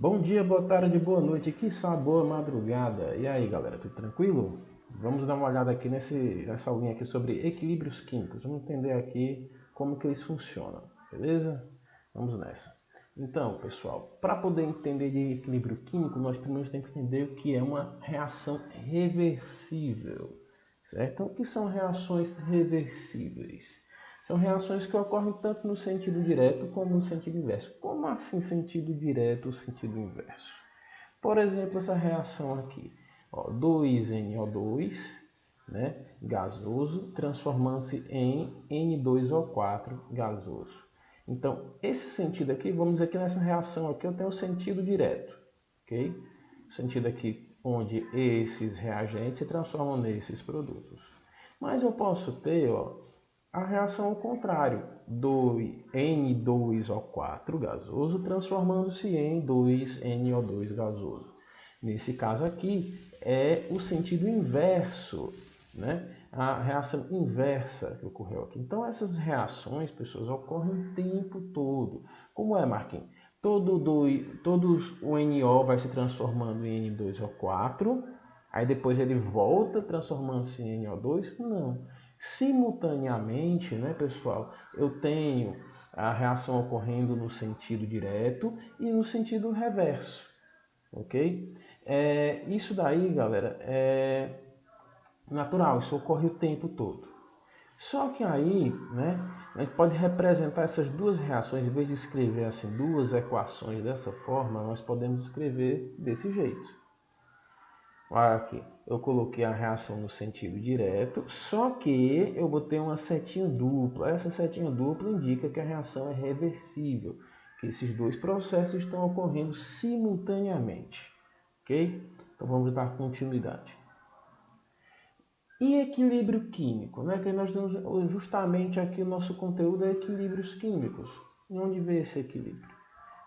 Bom dia, boa tarde, boa noite, quiçá boa madrugada. E aí, galera, tudo tranquilo? Vamos dar uma olhada aqui nessa aulinha aqui sobre equilíbrios químicos. Vamos entender aqui como que eles funcionam, beleza? Vamos nessa. Então, pessoal, para poder entender de equilíbrio químico, nós primeiro temos que entender o que é uma reação reversível, certo? Então, o que são reações reversíveis? São reações que ocorrem tanto no sentido direto como no sentido inverso. Como assim sentido direto ou sentido inverso? Por exemplo, essa reação aqui, 2NO2, né, gasoso, transformando-se em N2O4 gasoso. Então, esse sentido aqui, vamos dizer que nessa reação aqui eu tenho o sentido direto, ok? O sentido aqui onde esses reagentes se transformam nesses produtos. Mas eu posso ter, a reação ao contrário, do N2O4 gasoso transformando-se em 2NO2 gasoso. Nesse caso aqui é o sentido inverso, né? A reação inversa que ocorreu aqui. Então essas reações, pessoas, ocorrem o tempo todo. Como é, Marquinhos? Todos o NO vai se transformando em N2O4, aí depois ele volta transformando-se em NO2? Não. Simultaneamente, né, pessoal, eu tenho a reação ocorrendo no sentido direto e no sentido reverso, ok? Isso daí, galera, é natural, isso ocorre o tempo todo. Só que aí, né, a gente pode representar essas duas reações, em vez de escrever assim duas equações dessa forma, nós podemos escrever desse jeito. Aqui, eu coloquei a reação no sentido direto, só que eu botei uma setinha dupla. Essa setinha dupla indica que a reação é reversível, que esses dois processos estão ocorrendo simultaneamente, ok? Então vamos dar continuidade. E equilíbrio químico, né? Que nós temos justamente aqui o nosso conteúdo é equilíbrios químicos. E onde vê esse equilíbrio?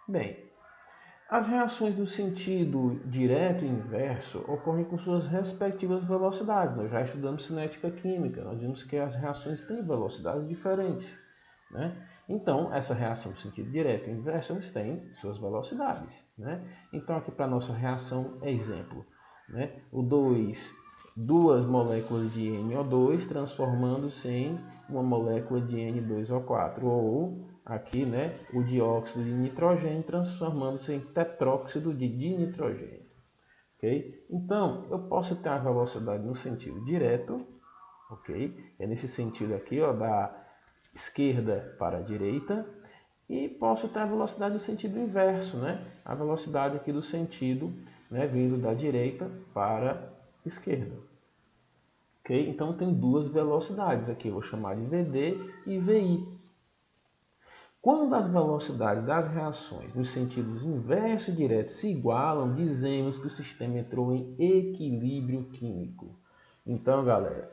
Bem, as reações do sentido direto e inverso ocorrem com suas respectivas velocidades. Nós já estudamos cinética química, nós vimos que as reações têm velocidades diferentes, né? Então, essa reação do sentido direto e inverso eles têm suas velocidades, né? Então, aqui para a nossa reação, exemplo, né? Duas moléculas de NO2 transformando-se em uma molécula de N2O4, ou aqui, né, o dióxido de nitrogênio transformando-se em tetróxido de dinitrogênio. Ok? Então, eu posso ter a velocidade no sentido direto, ok? É nesse sentido aqui, da esquerda para a direita, e posso ter a velocidade no sentido inverso, né? A velocidade aqui do sentido, né, vindo da direita para a esquerda. Ok? Então tem duas velocidades aqui, eu vou chamar de VD e VI. Quando as velocidades das reações nos sentidos inverso e direto se igualam, dizemos que o sistema entrou em equilíbrio químico. Então, galera,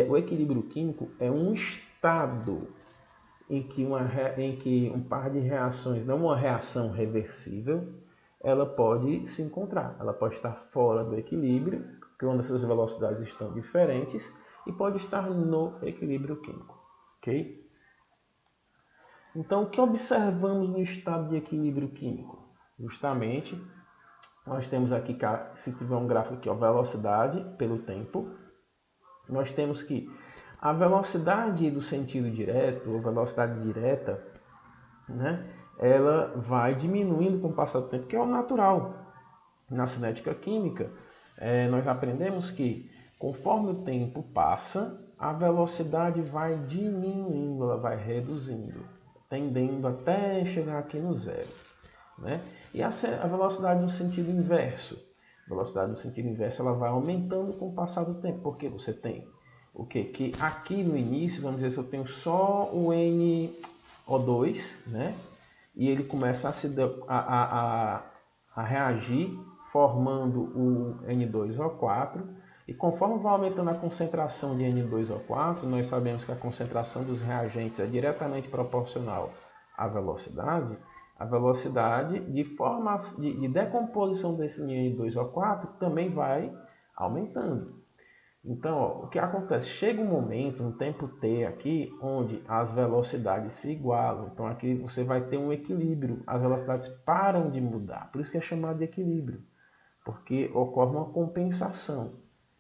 o equilíbrio químico é um estado em que um par de reações, não uma reação reversível, ela pode se encontrar. Ela pode estar fora do equilíbrio, quando essas velocidades estão diferentes, e pode estar no equilíbrio químico. Ok? Então, o que observamos no estado de equilíbrio químico? Justamente, nós temos aqui, se tiver um gráfico aqui, velocidade pelo tempo, nós temos que a velocidade do sentido direto, ou velocidade direta, né, ela vai diminuindo com o passar do tempo, que é o natural. Na cinética química, nós aprendemos que conforme o tempo passa, a velocidade vai diminuindo, ela vai reduzindo, tendendo até chegar aqui no zero, né? E a velocidade no sentido inverso, a velocidade no sentido inverso, ela vai aumentando com o passar do tempo, porque você tem o quê? Que aqui no início, vamos dizer, se eu tenho só o NO2, né? E ele começa a reagir formando o N2O4, e conforme vai aumentando a concentração de N2O4, nós sabemos que a concentração dos reagentes é diretamente proporcional à velocidade, a velocidade de decomposição desse N2O4 também vai aumentando. Então, ó, o que acontece? Chega um momento, um tempo t aqui, onde as velocidades se igualam. Então aqui você vai ter um equilíbrio, as velocidades param de mudar. Por isso que é chamado de equilíbrio, porque ocorre uma compensação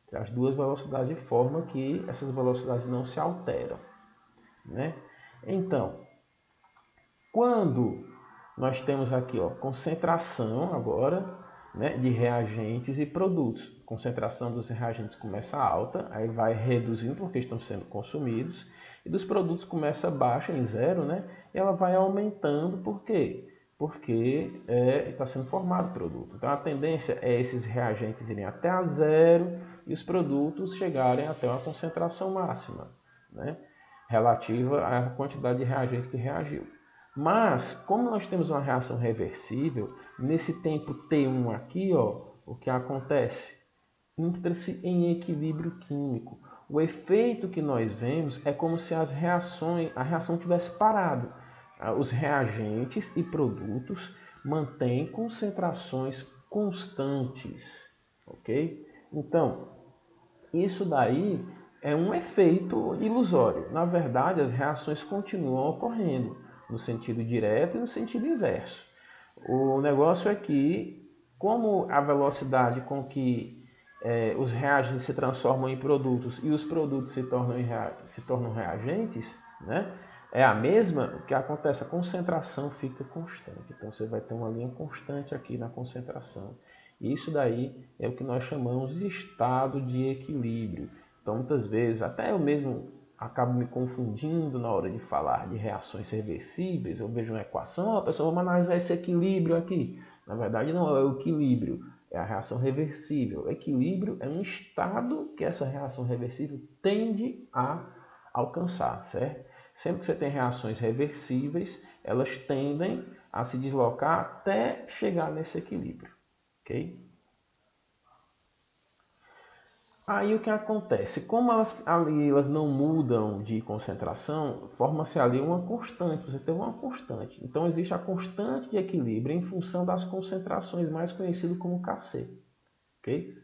entre as duas velocidades de forma que essas velocidades não se alteram, né? Então, quando nós temos aqui, ó, concentração agora, né, de reagentes e produtos. A concentração dos reagentes começa alta, aí vai reduzindo porque estão sendo consumidos, e dos produtos começa baixa, em zero, né, e ela vai aumentando, por quê? Porque está sendo formado o produto. Então a tendência é esses reagentes irem até a zero e os produtos chegarem até uma concentração máxima, né, relativa à quantidade de reagente que reagiu. Mas, como nós temos uma reação reversível, nesse tempo T1 aqui, ó, o que acontece? Entra-se em equilíbrio químico. O efeito que nós vemos é como se a reação tivesse parado. Os reagentes e produtos mantêm concentrações constantes, ok? Então, isso daí é um efeito ilusório. Na verdade, as reações continuam ocorrendo, no sentido direto e no sentido inverso. O negócio é que, como a velocidade com que os reagentes se transformam em produtos e os produtos se tornam reagentes, né, é a mesma, o que acontece? A concentração fica constante. Então você vai ter uma linha constante aqui na concentração. Isso daí é o que nós chamamos de estado de equilíbrio. Então muitas vezes, até eu mesmo acabo me confundindo na hora de falar de reações reversíveis. Eu vejo uma equação, a pessoa vai analisar esse equilíbrio aqui. Na verdade não é o equilíbrio, é a reação reversível. O equilíbrio é um estado que essa reação reversível tende a alcançar, certo? Sempre que você tem reações reversíveis, elas tendem a se deslocar até chegar nesse equilíbrio, ok? Aí o que acontece? Como elas não mudam de concentração, forma-se ali uma constante, você tem uma constante. Então existe a constante de equilíbrio em função das concentrações, mais conhecido como Kc, ok?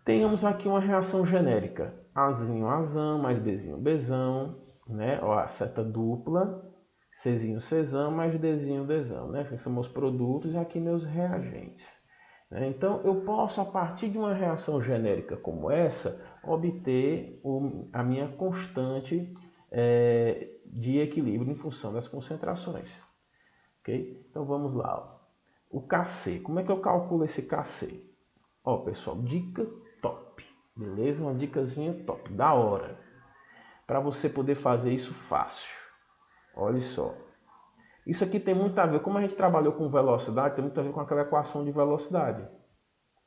Tenhamos aqui uma reação genérica, Azinho, Azão, mais Bzinho, Bzão, né? Ó, a seta dupla, Czinho, Czão, mais Dzinho, Dzão, né? Esses são meus produtos e aqui meus reagentes. Então, eu posso, a partir de uma reação genérica como essa, obter a minha constante de equilíbrio em função das concentrações. Okay? Então, vamos lá. Ó. O Kc. Como é que eu calculo esse Kc? Ó, pessoal, dica top. Beleza? Uma dicasinha top, da hora. Para você poder fazer isso fácil. Olha só. Isso aqui tem muito a ver, como a gente trabalhou com velocidade, tem muito a ver com aquela equação de velocidade,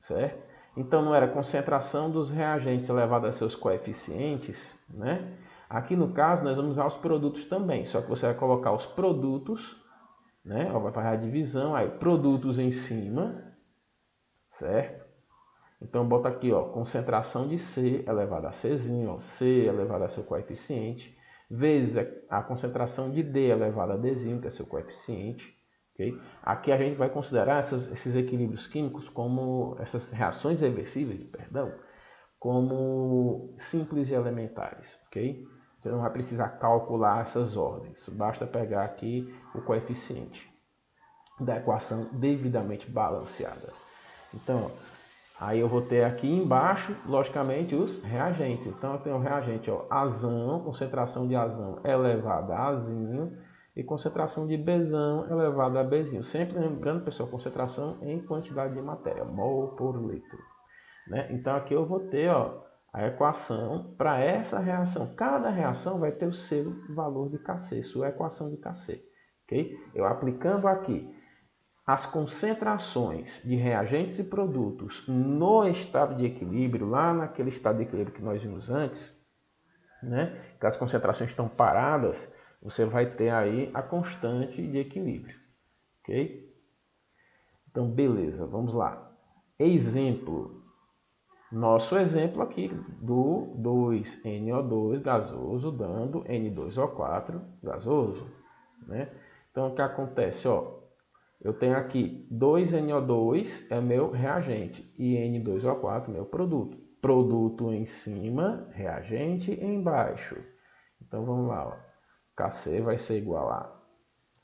certo? Então não era concentração dos reagentes elevada a seus coeficientes, né? Aqui no caso nós vamos usar os produtos também, só que você vai colocar os produtos, né? Ó, vai fazer a divisão, aí produtos em cima, certo? Então bota aqui, ó, concentração de C elevada a Czinho, ó, C elevado a seu coeficiente, vezes a concentração de D elevado a Dzinho, que é seu coeficiente. Okay? Aqui a gente vai considerar esses equilíbrios químicos como, essas reações reversíveis, perdão, como simples e elementares. Okay? Você não vai precisar calcular essas ordens, basta pegar aqui o coeficiente da equação devidamente balanceada. Então, aí eu vou ter aqui embaixo, logicamente, os reagentes. Então eu tenho o reagente, ó, Azão, concentração de Azão elevada a Azinho, e concentração de Bzão elevada a Bzinho. Sempre lembrando, pessoal, concentração em quantidade de matéria, mol por litro. Né? Então aqui eu vou ter, ó, a equação para essa reação. Cada reação vai ter o seu valor de Kc, sua equação de Kc. Okay? Eu aplicando aqui as concentrações de reagentes e produtos no estado de equilíbrio, lá naquele estado de equilíbrio que nós vimos antes, né, que as concentrações estão paradas, você vai ter aí a constante de equilíbrio, ok? Então, beleza, vamos lá. Exemplo. Nosso exemplo aqui do 2NO2 gasoso dando N2O4 gasoso, né? Então, o que acontece, ó? Eu tenho aqui 2NO2 é meu reagente e N2O4 meu produto. produto em cima, reagente embaixo. Então vamos lá, ó. Kc vai ser igual a,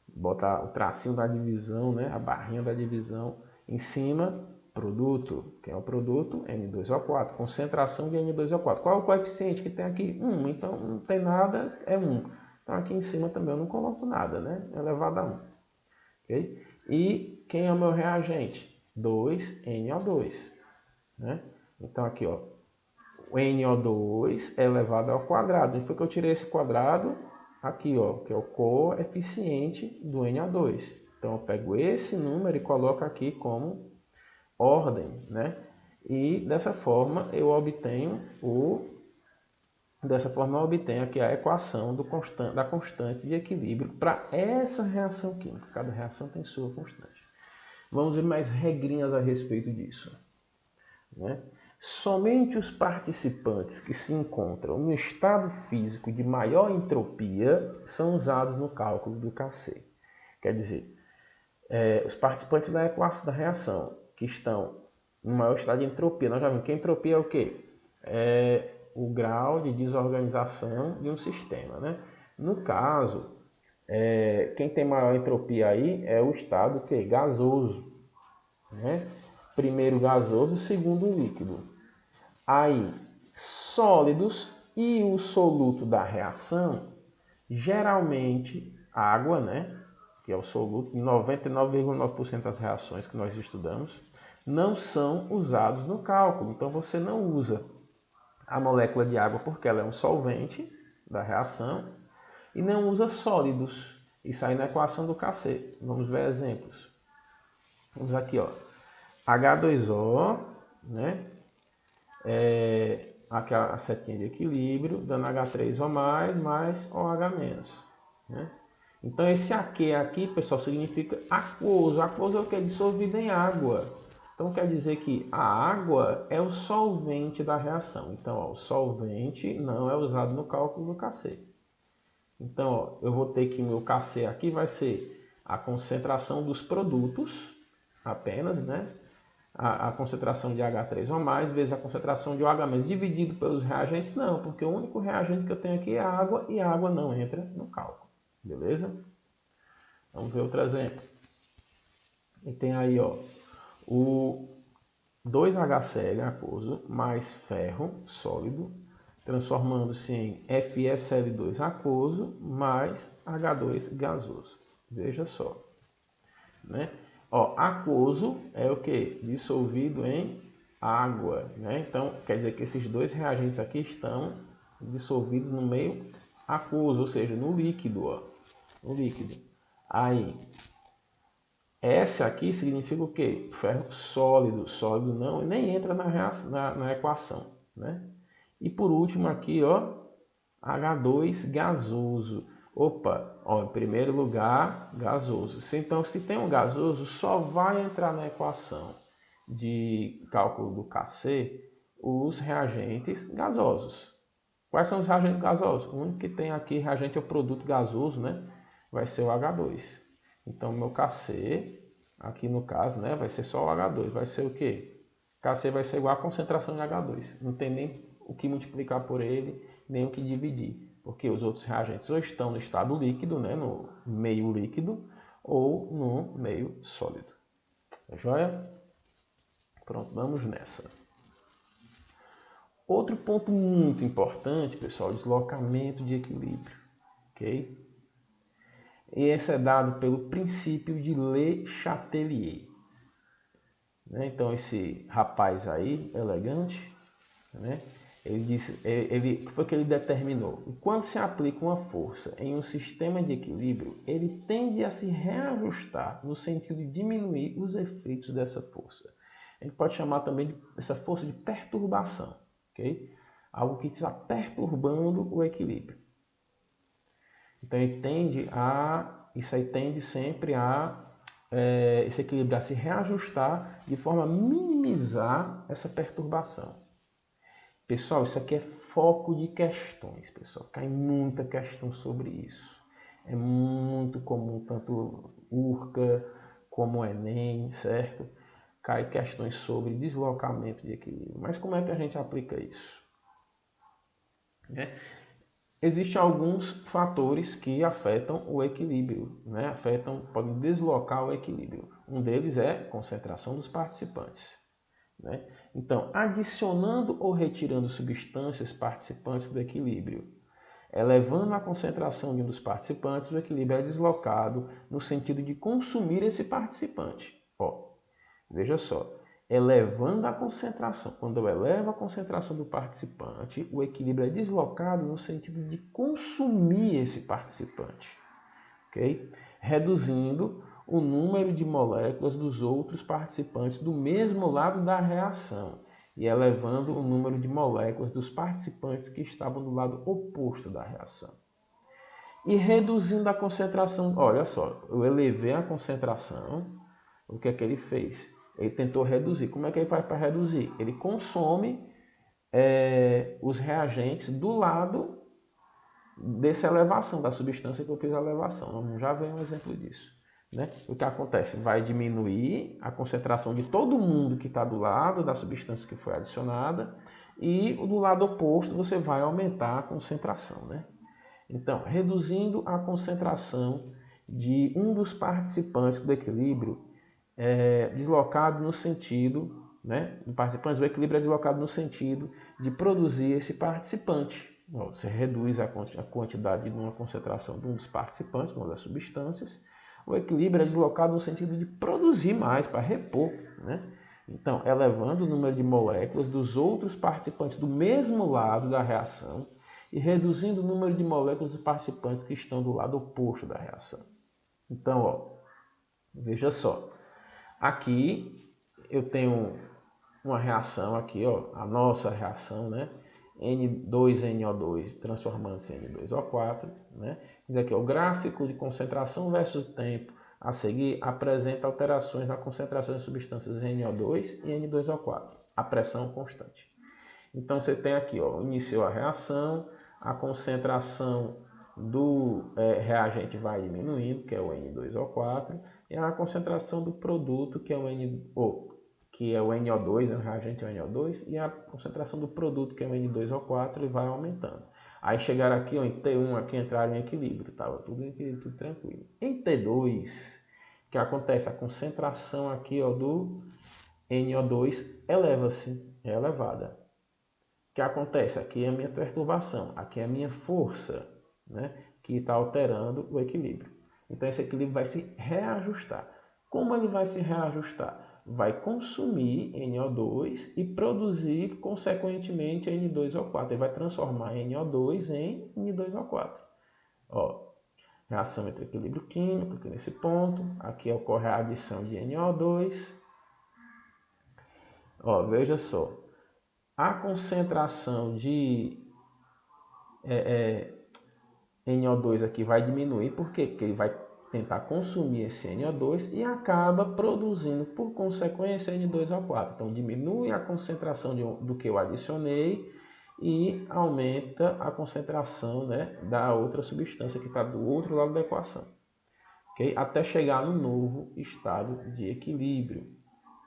botar o tracinho da divisão, né? A barrinha da divisão em cima, produto. Quem é o produto? N2O4, concentração de N2O4. Qual é o coeficiente que tem aqui? 1, então não tem nada, é 1. Então aqui em cima também eu não coloco nada, né? Elevado a 1. Okay? E quem é o meu reagente? 2NO2, né? Então aqui, ó, o NO2 é elevado ao quadrado. E foi que eu tirei esse quadrado aqui, ó, que é o coeficiente do NO2. Então eu pego esse número e coloco aqui como ordem, né? E dessa forma eu obtenho aqui a equação da constante de equilíbrio para essa reação química. Cada reação tem sua constante. Vamos ver mais regrinhas a respeito disso, né? Somente os participantes que se encontram no estado físico de maior entropia são usados no cálculo do Kc. Quer dizer, os participantes da equação da reação que estão no maior estado de entropia, nós já vimos que a entropia é o quê? É o grau de desorganização de um sistema, né? No caso, quem tem maior entropia aí é o estado que? Gasoso, né? Primeiro gasoso, segundo líquido. Aí, sólidos e o soluto da reação, geralmente água, né? Que é o soluto, em 99,9% das reações que nós estudamos, não são usados no cálculo. Então você não usa a molécula de água porque ela é um solvente da reação e não usa sólidos. Isso aí na equação do Kc. Vamos ver exemplos. Vamos aqui, ó. H2O, né? Aquela setinha de equilíbrio, dando H3O+, mais OH-. Né? Então esse AQ aqui, pessoal, significa aquoso. Aquoso é o que? Dissolvido em água. Então quer dizer que a água é o solvente da reação. Então ó, o solvente não é usado no cálculo do Kc. Então ó, eu vou ter que meu Kc aqui vai ser a concentração dos produtos apenas, né? A concentração de H3O+, vezes a concentração de OH- dividido pelos reagentes, não, porque o único reagente que eu tenho aqui é a água e a água não entra no cálculo, beleza? Vamos ver outro exemplo. E tem aí, ó, o 2HCl aquoso mais ferro sólido, transformando-se em FeSL2 aquoso mais H2 gasoso. Veja só, né? Ó, aquoso é o que? Dissolvido em água, né? Então, quer dizer que esses dois reagentes aqui estão dissolvidos no meio aquoso, ou seja, no líquido, ó, no líquido. Aí, S aqui significa o quê? Ferro sólido. Sólido não, nem entra na equação, né? E por último aqui, ó, H2 gasoso. Opa, ó, em primeiro lugar, gasoso. Então, se tem um gasoso, só vai entrar na equação de cálculo do Kc os reagentes gasosos. Quais são os reagentes gasosos? O único que tem aqui reagente é o produto gasoso, né? Vai ser o H2. Então, meu Kc, aqui no caso, né, vai ser só o H2. Vai ser o quê? Kc vai ser igual a concentração de H2. Não tem nem o que multiplicar por ele, nem o que dividir. Porque os outros reagentes ou estão no estado líquido, né, no meio líquido, ou no meio sólido. Tá joia? Pronto, vamos nessa. Outro ponto muito importante, pessoal, deslocamento de equilíbrio. Ok? E esse é dado pelo princípio de Le Chatelier. Né? Então esse rapaz aí, elegante, né? Ele disse, o que foi que ele determinou? E quando se aplica uma força em um sistema de equilíbrio, ele tende a se reajustar no sentido de diminuir os efeitos dessa força. A gente pode chamar também dessa força de perturbação, ok? Algo que está perturbando o equilíbrio. Então isso aí tende sempre esse equilíbrio a se reajustar de forma a minimizar essa perturbação. Pessoal, isso aqui é foco de questões, pessoal. Cai muita questão sobre isso. É muito comum, tanto URCA como o Enem, certo? cai questões sobre deslocamento de equilíbrio. Mas como é que a gente aplica isso? Existem alguns fatores que afetam o equilíbrio, podem deslocar o equilíbrio. Um deles é a concentração dos participantes. Então, adicionando ou retirando substâncias participantes do equilíbrio, elevando a concentração de um dos participantes, o equilíbrio é deslocado no sentido de consumir esse participante. Veja só, elevando a concentração. Quando eu elevo a concentração do participante, o equilíbrio é deslocado no sentido de consumir esse participante, ok? Reduzindo o número de moléculas dos outros participantes do mesmo lado da reação e elevando o número de moléculas dos participantes que estavam do lado oposto da reação. E reduzindo a concentração, olha só, eu elevei a concentração, o que é que ele fez? Ele tentou reduzir. Como é que ele faz para reduzir? Ele consome os reagentes do lado dessa elevação, da substância que eu fiz a elevação. Já vem um exemplo disso. O que acontece? Vai diminuir a concentração de todo mundo que está do lado da substância que foi adicionada e do lado oposto você vai aumentar a concentração. Então, reduzindo a concentração de um dos participantes do equilíbrio, deslocado no sentido, do participante, o equilíbrio é deslocado no sentido de produzir esse participante. Você reduz a quantidade de uma concentração de um dos participantes, uma das substâncias, o equilíbrio é deslocado no sentido de produzir mais, para repor. Então, elevando o número de moléculas dos outros participantes do mesmo lado da reação e reduzindo o número de moléculas dos participantes que estão do lado oposto da reação. Então, veja só. Aqui eu tenho uma reação aqui, a nossa reação, N2NO2 transformando-se em N2O4, Diz aqui, o gráfico de concentração versus tempo a seguir apresenta alterações na concentração de substâncias NO2 e N2O4, a pressão constante. Então você tem aqui, iniciou a reação, a concentração do reagente vai diminuindo, que é o N2O4, e a concentração do produto, que é o NO2, o reagente é o NO2, e a concentração do produto, que é o N2O4, e vai aumentando. Aí chegaram aqui, em T1, aqui entraram em equilíbrio, estava tudo em equilíbrio, tudo tranquilo. Em T2, o que acontece? A concentração aqui do NO2 eleva-se, é elevada. O que acontece? Aqui é a minha perturbação, aqui é a minha força, que está alterando o equilíbrio. Então esse equilíbrio vai se reajustar. Como ele vai se reajustar? Vai consumir NO2 e produzir, consequentemente, N2O4. Ele vai transformar NO2 em N2O4. Reação entre equilíbrio químico, aqui nesse ponto. Aqui ocorre a adição de NO2. Veja só. A concentração de NO2 aqui vai diminuir. Por quê? Porque ele vai tentar consumir esse NO2 e acaba produzindo, por consequência, N2O4. Então, diminui a concentração do que eu adicionei e aumenta a concentração da outra substância que está do outro lado da equação. Okay? Até chegar no novo estado de equilíbrio.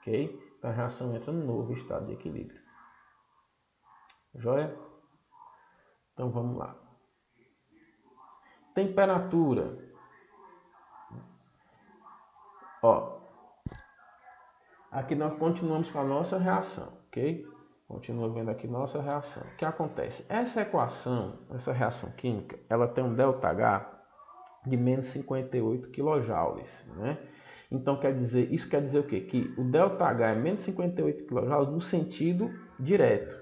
Okay? Então, a reação entra no novo estado de equilíbrio. Joia? Então, vamos lá. Temperatura. Aqui nós continuamos com a nossa reação, ok? Continua vendo aqui nossa reação. O que acontece? Essa equação, essa reação química, ela tem um ΔH de menos 58 kJ, Então isso quer dizer o quê? Que o ΔH é menos 58 kJ no sentido direto.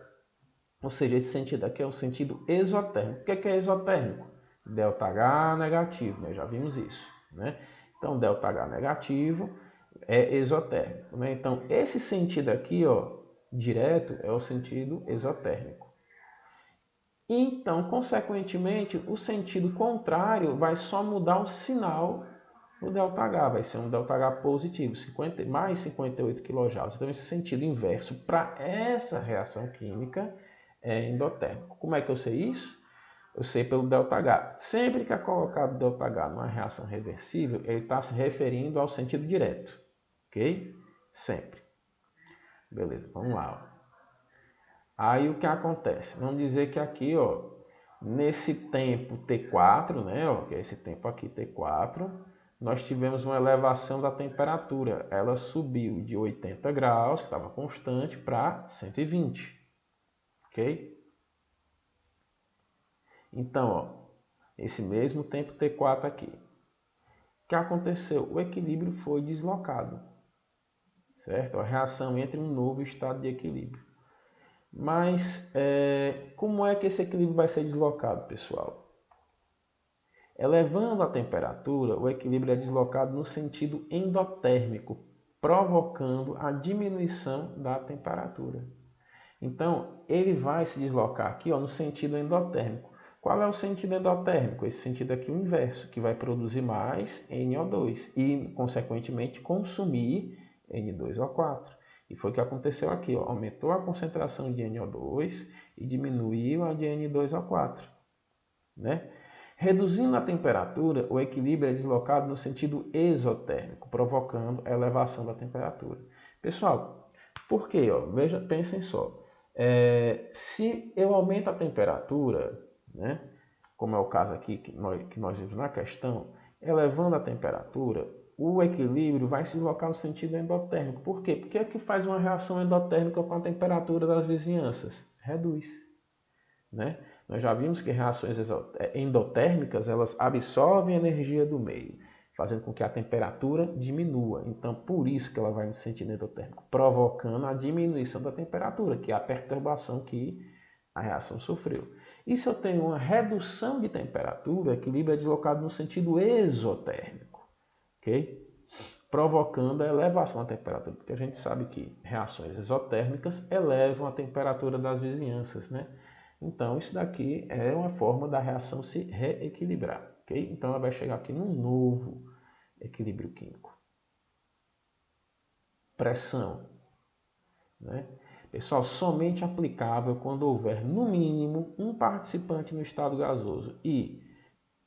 Ou seja, esse sentido aqui é o sentido exotérmico. O que é exotérmico? ΔH negativo, nós já vimos isso, Então, ΔH negativo é exotérmico, Então, esse sentido aqui, direto, é o sentido exotérmico. Então, consequentemente, o sentido contrário vai só mudar o sinal do ΔH, vai ser um ΔH positivo, mais 58 kJ. Então, esse sentido inverso para essa reação química é endotérmico. Como é que eu sei isso? Eu sei pelo ΔH. Sempre que é colocado ΔH numa reação reversível, ele está se referindo ao sentido direto. Ok? Sempre. Beleza, vamos lá. Ó. Aí o que acontece? Vamos dizer que aqui, ó, nesse tempo T4, né, ó, que é esse tempo aqui T4, nós tivemos uma elevação da temperatura. Ela subiu de 80 graus, que estava constante, para 120. Ok? Então, ó, esse mesmo tempo T4 aqui. O que aconteceu? O equilíbrio foi deslocado. Certo? A reação entra em um novo estado de equilíbrio. Mas como é que esse equilíbrio vai ser deslocado, pessoal? Elevando a temperatura, o equilíbrio é deslocado no sentido endotérmico, provocando a diminuição da temperatura. Então, ele vai se deslocar aqui, ó, no sentido endotérmico. Qual é o sentido endotérmico? Esse sentido aqui, o inverso, que vai produzir mais NO2 e, consequentemente, consumir N2O4. E foi o que aconteceu aqui, ó. Aumentou a concentração de NO2 e diminuiu a de N2O4. Né? Reduzindo a temperatura, o equilíbrio é deslocado no sentido exotérmico, provocando a elevação da temperatura. Pessoal, por quê? Ó? Veja, pensem só. Se eu aumento a temperatura, né, como é o caso aqui que nós vimos na questão, elevando a temperatura, o equilíbrio vai se deslocar no sentido endotérmico. Por quê? Porque é que faz uma reação endotérmica com a temperatura das vizinhanças? Reduz. Né? Nós já vimos que reações endotérmicas elas absorvem energia do meio, fazendo com que a temperatura diminua. Então, por isso que ela vai no sentido endotérmico, provocando a diminuição da temperatura, que é a perturbação que a reação sofreu. E se eu tenho uma redução de temperatura, o equilíbrio é deslocado no sentido exotérmico, ok? Provocando a elevação da temperatura, porque a gente sabe que reações exotérmicas elevam a temperatura das vizinhanças, né? Então, isso daqui é uma forma da reação se reequilibrar, ok? Então, ela vai chegar aqui num novo equilíbrio químico. Pressão, né? Pessoal, somente aplicável quando houver, no mínimo, um participante no estado gasoso e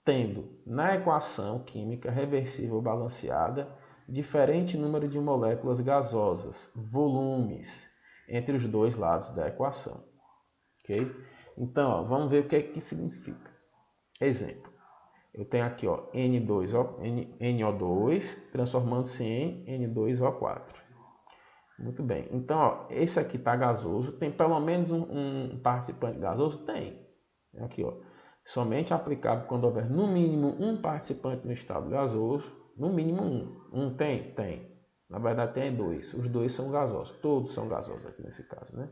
tendo, na equação química reversível balanceada, diferente número de moléculas gasosas, volumes, entre os dois lados da equação, ok? Então, ó, vamos ver o que é que significa. Exemplo, eu tenho aqui ó, NO2 transformando-se em N2O4. Muito bem, então ó, esse aqui está gasoso, tem pelo menos um participante gasoso? Tem. Aqui ó, somente aplicável quando houver no mínimo um participante no estado gasoso, no mínimo um. Um tem? Tem. Na verdade tem dois, os dois são gasosos, todos são gasosos aqui nesse caso, né?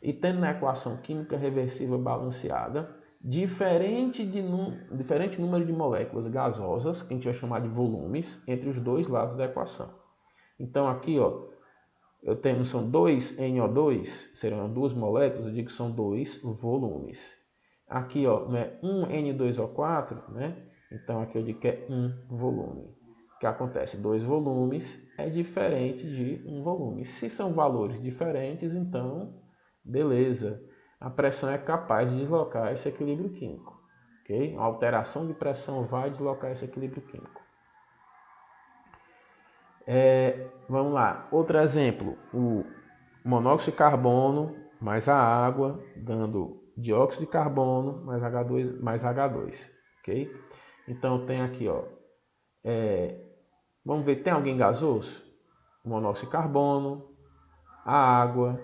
E tendo na equação química reversível balanceada, diferente número de moléculas gasosas, que a gente vai chamar de volumes, entre os dois lados da equação. Então aqui, ó, eu tenho, são 2 NO2, serão duas moléculas, eu digo que são 2 volumes. Aqui, ó, não é 1 N2O4, né? Então aqui eu digo que é um volume. O que acontece? 2 volumes é diferente de um volume. Se são valores diferentes, então beleza, a pressão é capaz de deslocar esse equilíbrio químico, ok? A alteração de pressão vai deslocar esse equilíbrio químico. Vamos lá, outro exemplo, o monóxido de carbono mais a água, dando dióxido de carbono mais H2, ok? Então tem aqui, ó, vamos ver, tem alguém gasoso? O monóxido de carbono, a água,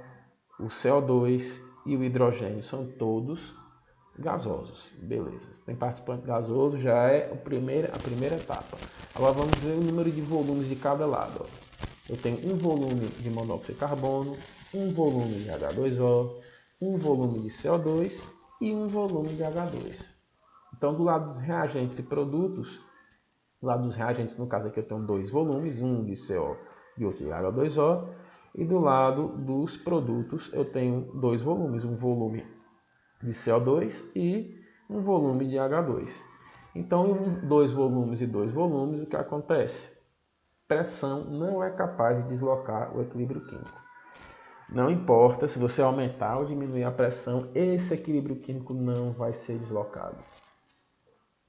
o CO2 e o hidrogênio são todos gasosos, beleza. Tem participante gasoso, já é a primeira etapa. Agora vamos ver o número de volumes de cada lado. Ó. Eu tenho um volume de monóxido de carbono, um volume de H2O, um volume de CO2 e um volume de H2. Então, do lado dos reagentes e produtos, do lado dos reagentes, no caso aqui eu tenho dois volumes, um de CO e outro de H2O, e do lado dos produtos eu tenho dois volumes, um volume de CO2 e um volume de H2. Então, em dois volumes e dois volumes, o que acontece? Pressão não é capaz de deslocar o equilíbrio químico. Não importa se você aumentar ou diminuir a pressão, esse equilíbrio químico não vai ser deslocado.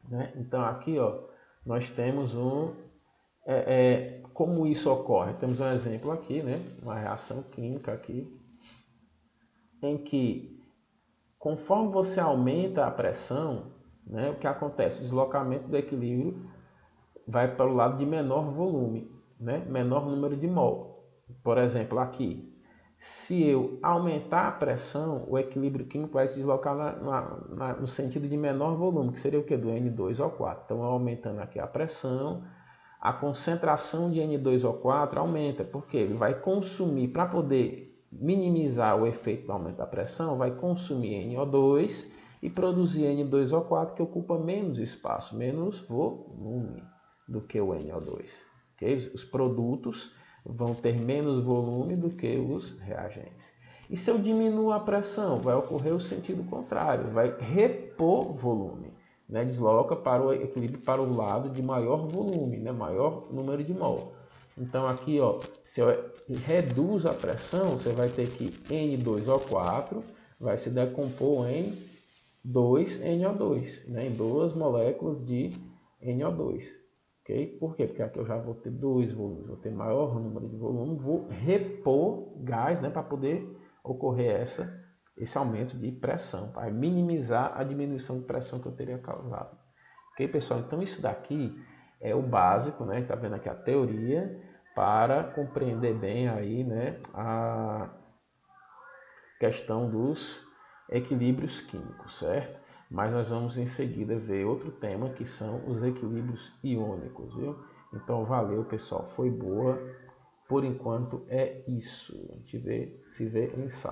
Né? Então, aqui ó, nós temos como isso ocorre? Temos um exemplo aqui, né? Uma reação química aqui, em que conforme você aumenta a pressão, né, o que acontece? O deslocamento do equilíbrio vai para o lado de menor volume, né, menor número de mol. Por exemplo, aqui, se eu aumentar a pressão, o equilíbrio químico vai se deslocar no sentido de menor volume, que seria o que? Do N2O4. Então, aumentando aqui a pressão, a concentração de N2O4 aumenta, porque ele vai consumir, para poder minimizar o efeito do aumento da pressão, vai consumir NO2 e produzir N2O4, que ocupa menos espaço, menos volume do que o NO2. Okay? Os produtos vão ter menos volume do que os reagentes. E se eu diminuo a pressão, vai ocorrer o sentido contrário, vai repor volume, né? Desloca para o equilíbrio para o lado de maior volume, né? Maior número de mol. Então aqui, ó, se eu reduz a pressão, você vai ter que N2O4 vai se decompor em 2NO2, né? Em duas moléculas de NO2. Okay? Por quê? Porque aqui eu já vou ter dois volumes, vou ter maior número de volume, vou repor gás, né, para poder ocorrer esse aumento de pressão, para minimizar a diminuição de pressão que eu teria causado. Ok, pessoal? Então isso daqui é o básico, né? Está vendo aqui a teoria, para compreender bem aí, né, a questão dos equilíbrios químicos, certo? Mas nós vamos em seguida ver outro tema, que são os equilíbrios iônicos, viu? Então valeu, pessoal, foi boa. Por enquanto é isso. A gente se vê em sala.